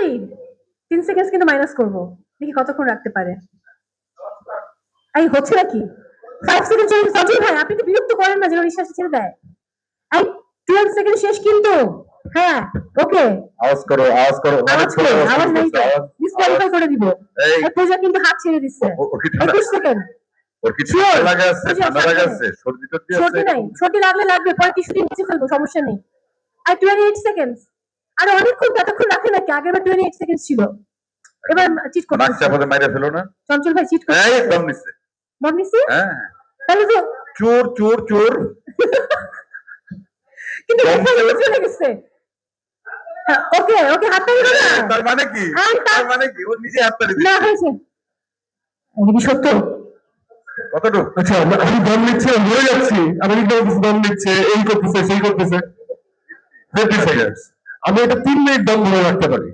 Sorry 3 second কিন্তু minus করবো, দেখি কতক্ষণ রাখতে পারে। এই হচ্ছে নাকি 5 সেকেন্ড চলে গেছে। সজল ভাই আপনি তো বিরক্ত করেন না, যেন নিঃশ্বাস ছেড়ে দেয়। এই 12 সেকেন্ড শেষ কিন্তু। হ্যাঁ ওকে, আওয়াজ করো আওয়াজ করো, আওয়াজ নেই তো, ডিসকোয়ালিফাই করে দিব। এই পূজা কিন্তু হাত ছেড়ে দিচ্ছে। 21 সেকেন্ড। ওর কি ঠান্ডা লাগা আছে? ঠান্ডা লাগা আছে? সর্দি টর্দি আছে? সর্দি নাই, সর্দি লাগলে লাগবে, পরে টিস্যু দিয়ে মুছে ফেলবো, সমস্যা নেই। আর 28 সেকেন্ড। আর অনেকক্ষণ ততক্ষণ রাখে নাকি? আগেরবার 28 সেকেন্ড ছিল, এবার চিট করতে। বাচ্চা পদে মাইরা ফেলো না। চঞ্চল ভাই চিট করতে। এই দম নিছে। দম নিছে? হ্যাঁ তাহলে তো চোর চোর চোর। কিন্তু চলে গেছে। ওকে ওকে, হাত তালি দাও না। তার মানে কি? তার মানে কি? ও নিজে হাত তালি দিচ্ছে। না হয়েছে। এটা কি সত্য? কতটুকু? আচ্ছা আমি দম নিচ্ছে, মরে যাচ্ছি, আমি দম নিচ্ছে, এই করতেছে সেই করতেছে। 50 সেকেন্ড। আমি এটা 3 মিনিট দম ধরে রাখতে পারি।